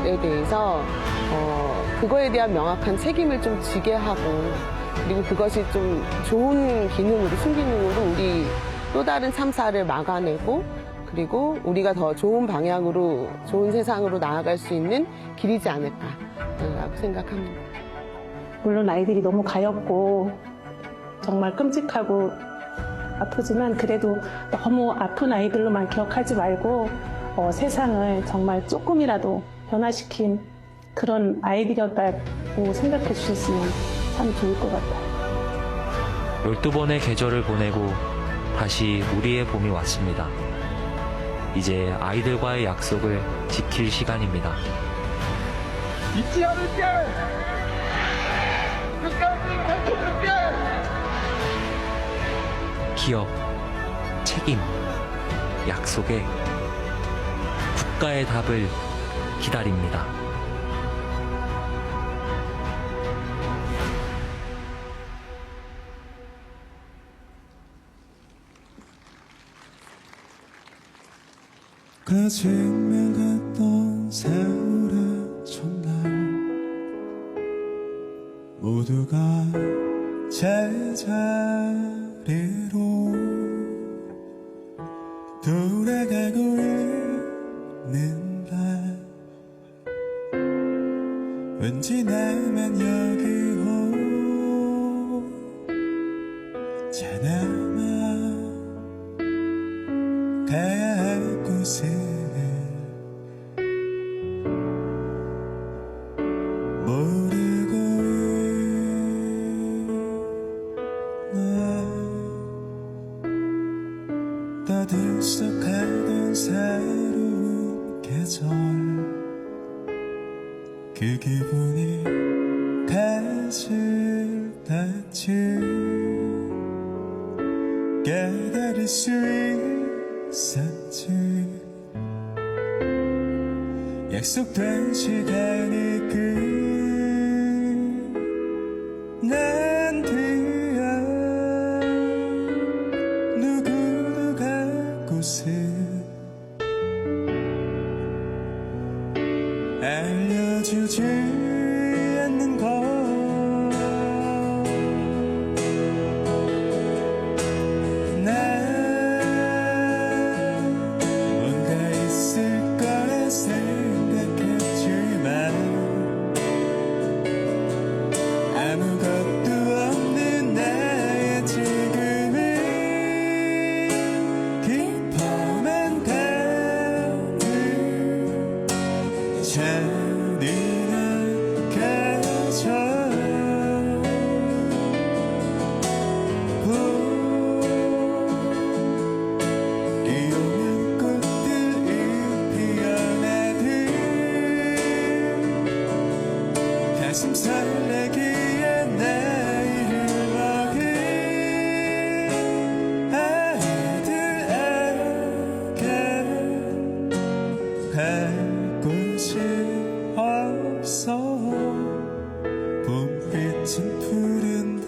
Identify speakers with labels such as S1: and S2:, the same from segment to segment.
S1: 것에 대해서 그거에 대한 명확한 책임을 좀 지게 하고, 그리고 그것이 좀 좋은 기능으로, 순기능으로 우리 또 다른 참사를 막아내고, 그리고 우리가 더 좋은 방향으로, 좋은 세상으로 나아갈 수 있는 길이지 않을까라고 생각합니다.
S2: 물론 아이들이 너무 가엾고 정말 끔찍하고 아프지만 그래도 너무 아픈 아이들로만 기억하지 말고 세상을 정말 조금이라도 변화시킨 그런 아이들이었다고 생각해 주셨으면 참 좋을 것 같아요.
S3: 12번의 계절을 보내고 다시 우리의 봄이 왔습니다. 이제 아이들과의 약속을 지킬 시간입니다.
S4: 잊지 않을게! 끝까지 펼쳐줄게!
S3: 기업, 책임, 약속에 국가의 답을 기다립니다.
S5: 그 증명했던 세월의 첫날 모두가 제자리로 돌아가고 있는데 왠지 나만 여기 혼자 남아 가야 할 곳을 모르고 있나. 떠들썩하던 새로운 계절 그 기분이 가질 때쯤 깨달을 수 있었지. 약속된 시간이 끝난 뒤야 누구도 갈 곳을 알려주지 않는 것. 아무것도 없는 나의 지금은 깊어만 가는 잔인한 계절. 봄이 오면 꽃들이 피어나듯 가슴 설레기에 나이를 먹은 아이들에게 갈 곳이 없어. 봄빛은 푸른데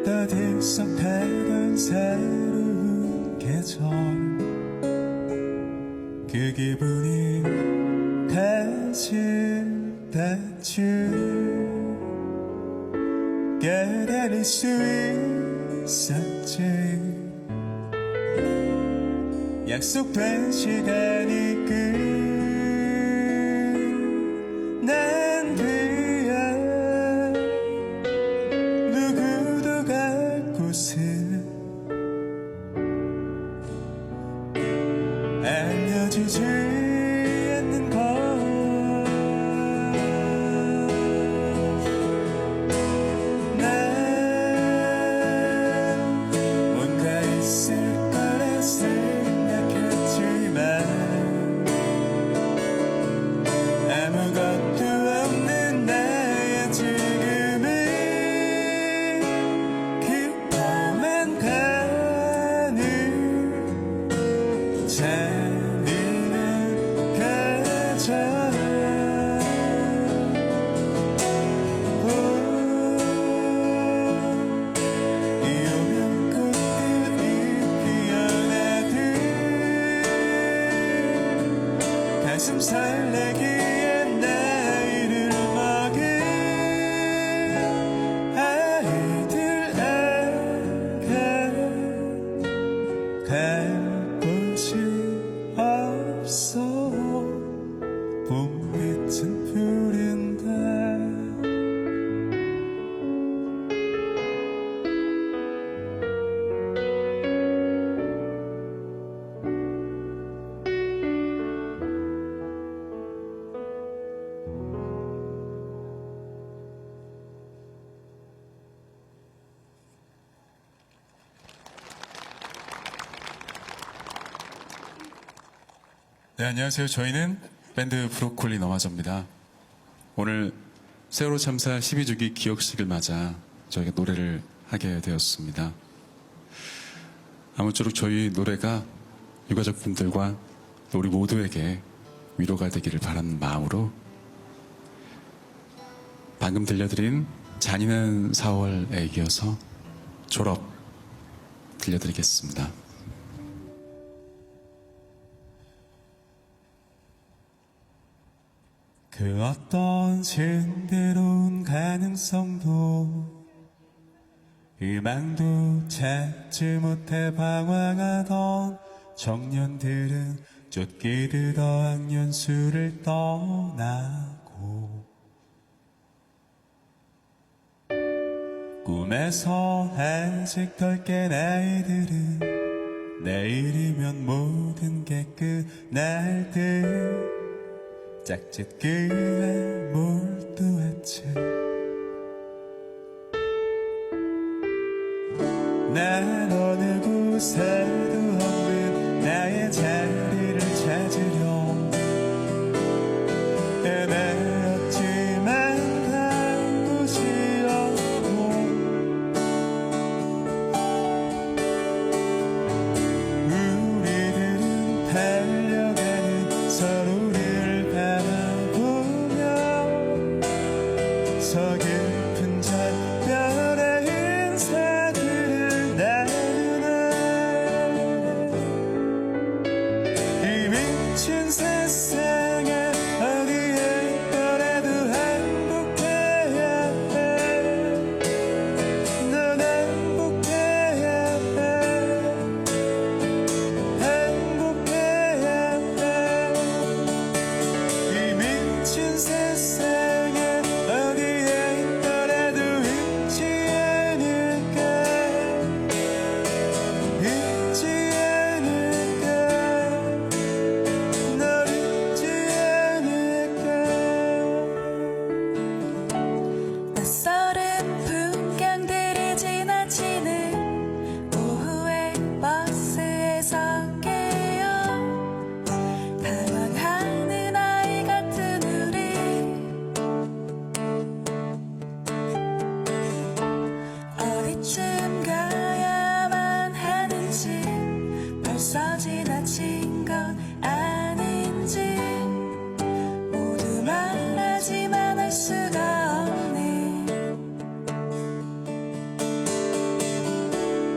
S5: 떠들썩하던 새로운 계절 그 기분이 가질 때쯤 깨달을 수 있었지. 약속된 시간이 끝난 뒤야 누구도 갈 곳을 알려주지 않는 것. 난 뭔가 있을 거라 생각했지만 네, 안녕하세요. 저희는 밴드 브로콜리 너마저입니다. 오늘 세월호 참사 12주기 기억식을 맞아 저희가 노래를 하게 되었습니다. 아무쪼록 저희 노래가 유가족분들과 우리 모두에게 위로가 되기를 바라는 마음으로 방금 들려드린 잔인한 4월에 이어서 졸업 들려드리겠습니다. 그 어떤 신비로운 가능성도 희망도 찾지 못해 방황하던 청년들은 쫓기듯 어학연수를 떠나고 꿈에서 아직 덜 깬 아이들은 내일이면 모든 게 끝날 듯 짝짓기에 몰두했지. 난 어느 곳에도 없는 나의 자리를 찾으려 헤매었지만 간 곳이 없고 우리들은 달려가는 서로를 바라보며 서 깊은 작별의 인사들을 나누네. 이 미친 세상에 어디에 있더라도 행복해야 해. 넌 행복해야 해. 행복해야 해. 이 미친 세상에 어디에 있더라도 잊지 않을까. 잊지 않을까. 널 잊지 않을까.
S6: 낯설은 풍경들이 지나치는 오후의 버스에서 깨어 당황하는 아이 같은 우리 어디쯤 가야만 하는지 벌써 지나친 건 아닌지 모두 말하지만 할 수가 없네.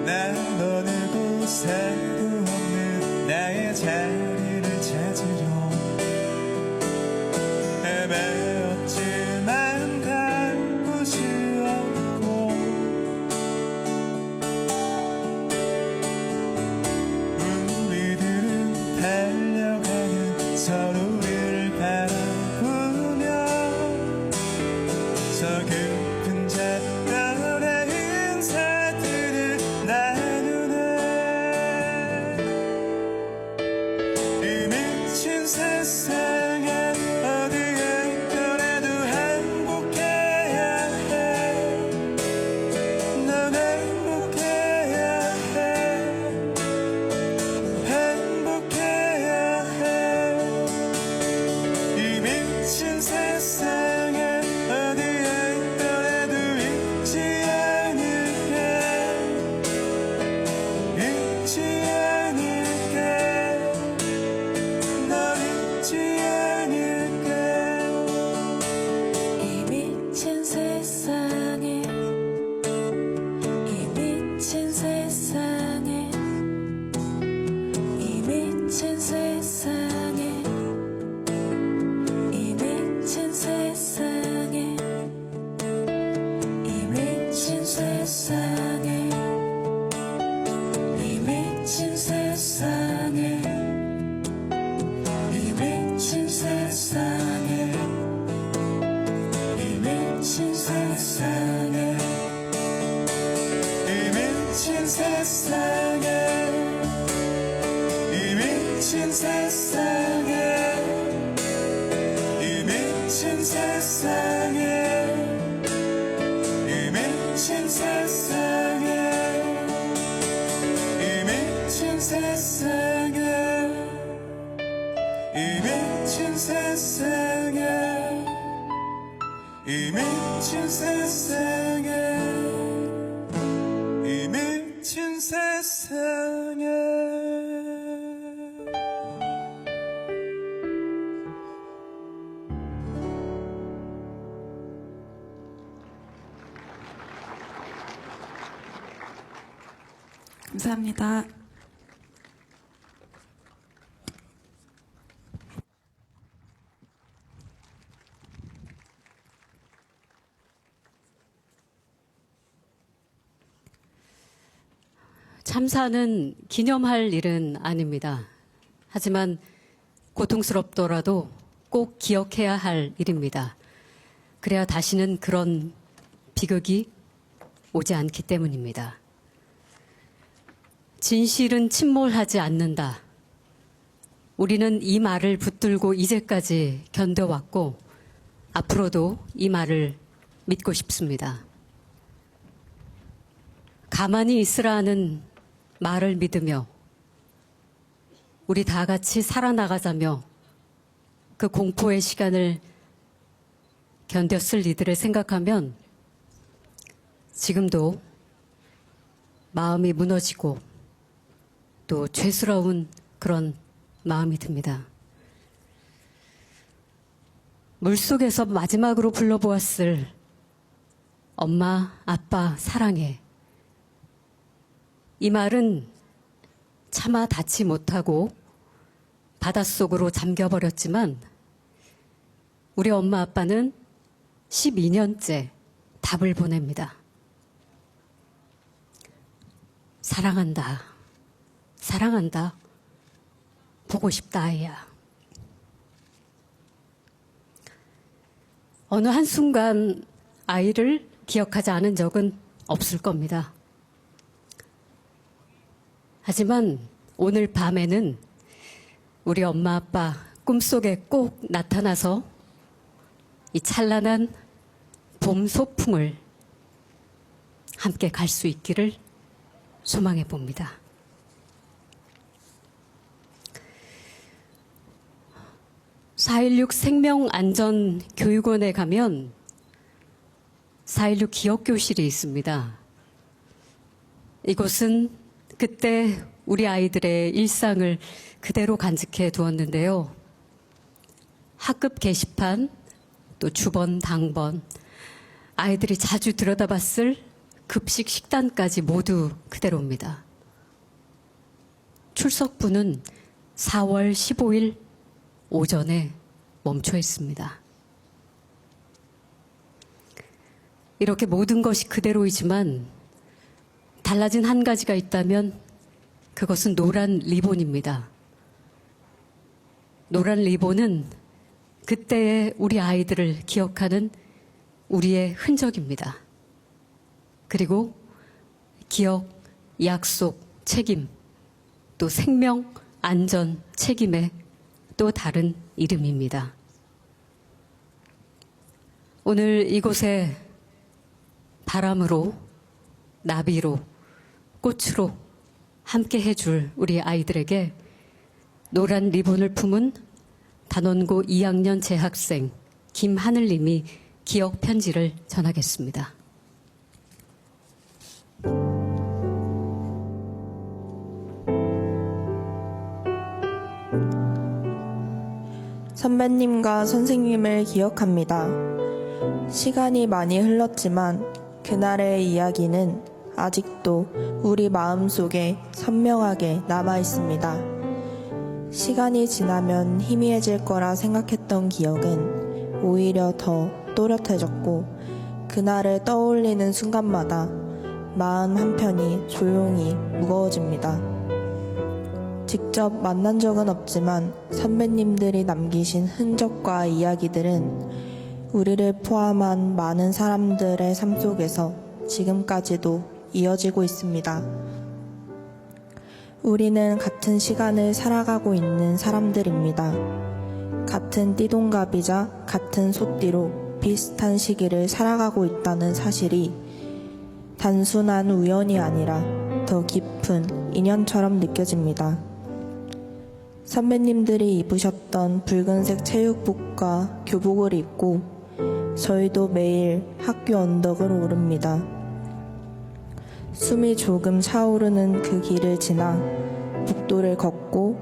S5: 난 어느 곳에도 없는 나의 자리를 찾으려 헤매었지만 간 곳이 없고 우리들은 달려가는 서로를 바라보며 저 깊은 작별의 인사들을 나누네. 이 미친 세상에 어디에 있더라도 행복해야 해. 넌 행복해야 해. 행복해야 해. 이 미친 세상에 어디에 있더라도 잊지 않을게. 잊지 않을게. 널 잊지 않을게.
S6: 이 미친 세상에 이 미친 세상에 이 미친 세상에 이 미친 세상에 이 미친 세상에 이 미친 세상에 이 미친 세상에 이 미친 세상에
S5: 이 미친 세상에 이 미친 세상에 이 미친 세상에 이 미친 세상에 이 미친 세상에 이
S6: 이 미친 세상에 이 미친 세상에
S7: 감사합니다.
S8: 참사는 기념할 일은 아닙니다. 하지만 고통스럽더라도 꼭 기억해야 할 일입니다. 그래야 다시는 그런 비극이 오지 않기 때문입니다. 진실은 침몰하지 않는다. 우리는 이 말을 붙들고 이제까지 견뎌왔고 앞으로도 이 말을 믿고 싶습니다. 가만히 있으라는 말을 믿으며 우리 다 같이 살아나가자며 그 공포의 시간을 견뎠을 이들을 생각하면 지금도 마음이 무너지고 또 죄스러운 그런 마음이 듭니다. 물속에서 마지막으로 불러보았을 엄마, 아빠, 사랑해. 이 말은 차마 닿지 못하고 바닷속으로 잠겨버렸지만 우리 엄마, 아빠는 12년째 답을 보냅니다. 사랑한다. 사랑한다. 보고 싶다, 아이야. 어느 한순간 아이를 기억하지 않은 적은 없을 겁니다. 하지만 오늘 밤에는 우리 엄마, 아빠 꿈속에 꼭 나타나서 이 찬란한 봄 소풍을 함께 갈 수 있기를 소망해 봅니다. (4.16) 생명안전교육원에 가면 4.16 기억교실이 있습니다. 이곳은 그때 우리 아이들의 일상을 그대로 간직해 두었는데요. 학급 게시판, 또 주번, 당번, 아이들이 자주 들여다봤을 급식 식단까지 모두 그대로입니다. 출석부는 4월 15일 오전에 멈춰 있습니다. 이렇게 모든 것이 그대로이지만 달라진 한 가지가 있다면 그것은 노란 리본입니다. 노란 리본은 그때의 우리 아이들을 기억하는 우리의 흔적입니다. 그리고 기억, 약속, 책임, 또 생명, 안전, 책임의 또 다른 이름입니다. 오늘 이곳에 바람으로, 나비로, 꽃으로 함께 해줄 우리 아이들에게 노란 리본을 품은 단원고 2학년 재학생 김하늘님이 기억 편지를 전하겠습니다.
S9: 선배님과 선생님을 기억합니다. 시간이 많이 흘렀지만 그날의 이야기는 아직도 우리 마음속에 선명하게 남아 있습니다. 시간이 지나면 희미해질 거라 생각했던 기억은 오히려 더 또렷해졌고 그날을 떠올리는 순간마다 마음 한편이 조용히 무거워집니다. 직접 만난 적은 없지만 선배님들이 남기신 흔적과 이야기들은 우리를 포함한 많은 사람들의 삶 속에서 지금까지도 이어지고 있습니다. 우리는 같은 시간을 살아가고 있는 사람들입니다. 같은 띠동갑이자 같은 소띠로 비슷한 시기를 살아가고 있다는 사실이 단순한 우연이 아니라 더 깊은 인연처럼 느껴집니다. 선배님들이 입으셨던 붉은색 체육복과 교복을 입고 저희도 매일 학교 언덕을 오릅니다. 숨이 조금 차오르는 그 길을 지나 복도를 걷고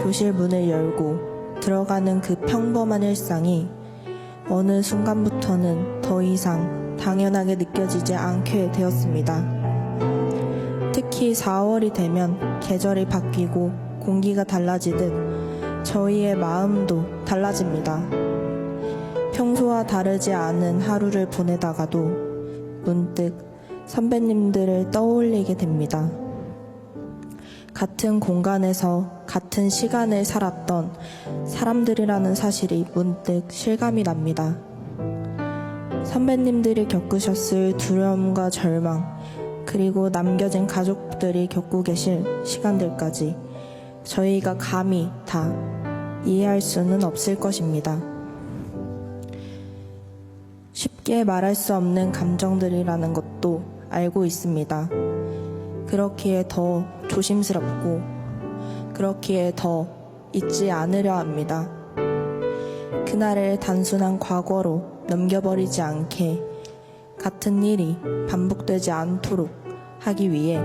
S9: 교실 문을 열고 들어가는 그 평범한 일상이 어느 순간부터는 더 이상 당연하게 느껴지지 않게 되었습니다. 특히 4월이 되면 계절이 바뀌고 공기가 달라지듯 저희의 마음도 달라집니다. 평소와 다르지 않은 하루를 보내다가도 문득 선배님들을 떠올리게 됩니다. 같은 공간에서 같은 시간을 살았던 사람들이라는 사실이 문득 실감이 납니다. 선배님들이 겪으셨을 두려움과 절망, 그리고 남겨진 가족들이 겪고 계실 시간들까지 저희가 감히 다 이해할 수는 없을 것입니다. 쉽게 말할 수 없는 감정들이라는 것도 알고 있습니다. 그렇기에 더 조심스럽고 그렇기에 더 잊지 않으려 합니다. 그날을 단순한 과거로 넘겨버리지 않게 같은 일이 반복되지 않도록 하기 위해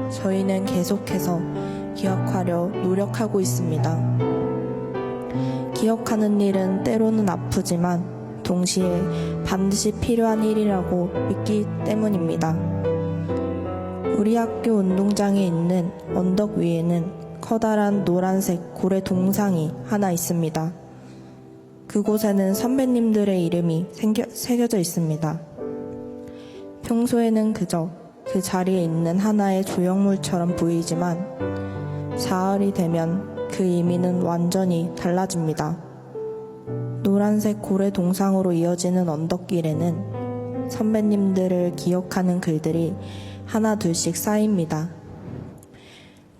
S9: 저희는 계속해서 기억하려 노력하고 있습니다. 기억하는 일은 때로는 아프지만 동시에 반드시 필요한 일이라고 믿기 때문입니다. 우리 학교 운동장에 있는 언덕 위에는 커다란 노란색 고래 동상이 하나 있습니다. 그곳에는 선배님들의 이름이 새겨져 있습니다. 평소에는 그저 그 자리에 있는 하나의 조형물처럼 보이지만 4월이 되면 그 의미는 완전히 달라집니다. 노란색 고래 동상으로 이어지는 언덕길에는 선배님들을 기억하는 글들이 하나 둘씩 쌓입니다.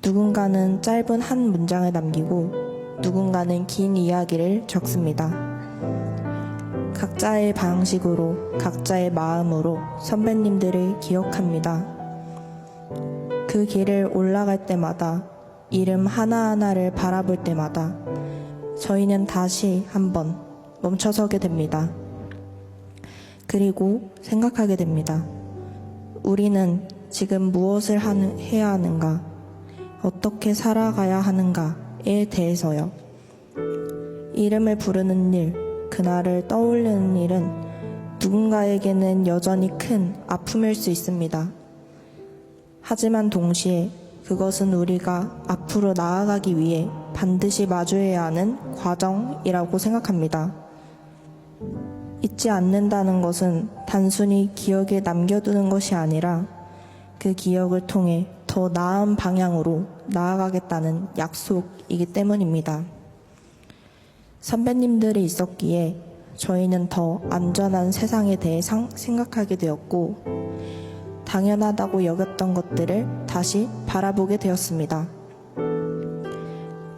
S9: 누군가는 짧은 한 문장을 남기고 누군가는 긴 이야기를 적습니다. 각자의 방식으로 각자의 마음으로 선배님들을 기억합니다. 그 길을 올라갈 때마다 이름 하나하나를 바라볼 때마다 저희는 다시 한번 멈춰서게 됩니다. 그리고 생각하게 됩니다. 우리는 지금 무엇을 해야 하는가, 어떻게 살아가야 하는가에 대해서요. 이름을 부르는 일, 그날을 떠올리는 일은 누군가에게는 여전히 큰 아픔일 수 있습니다. 하지만 동시에 그것은 우리가 앞으로 나아가기 위해 반드시 마주해야 하는 과정이라고 생각합니다. 잊지 않는다는 것은 단순히 기억에 남겨두는 것이 아니라 그 기억을 통해 더 나은 방향으로 나아가겠다는 약속이기 때문입니다. 선배님들이 있었기에 저희는 더 안전한 세상에 대해 생각하게 되었고 당연하다고 여겼던 것들을 다시 바라보게 되었습니다.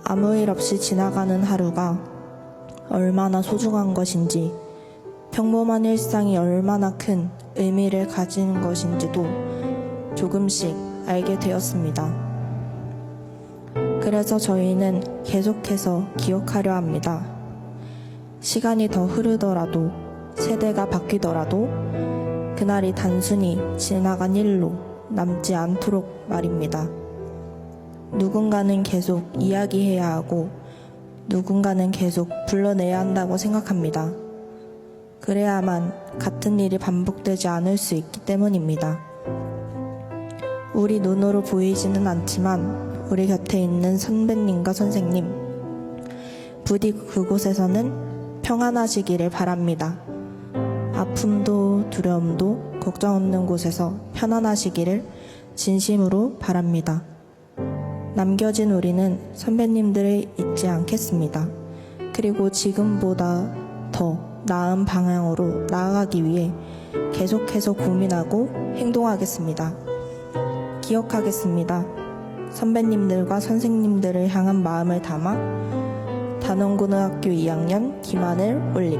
S9: 아무 일 없이 지나가는 하루가 얼마나 소중한 것인지, 평범한 일상이 얼마나 큰 의미를 가지는 것인지도 조금씩 알게 되었습니다. 그래서 저희는 계속해서 기억하려 합니다. 시간이 더 흐르더라도, 세대가 바뀌더라도 그날이 단순히 지나간 일로 남지 않도록 말입니다. 누군가는 계속 이야기해야 하고 누군가는 계속 불러내야 한다고 생각합니다. 그래야만 같은 일이 반복되지 않을 수 있기 때문입니다. 우리 눈으로 보이지는 않지만 우리 곁에 있는 선배님과 선생님, 부디 그곳에서는 평안하시기를 바랍니다. 아픔도 두려움도 걱정 없는 곳에서 편안하시기를 진심으로 바랍니다. 남겨진 우리는 선배님들을 잊지 않겠습니다. 그리고 지금보다 더 나은 방향으로 나아가기 위해 계속해서 고민하고 행동하겠습니다. 기억하겠습니다. 선배님들과 선생님들을 향한 마음을 담아 단원고등학교 2학년 김하늘 올림.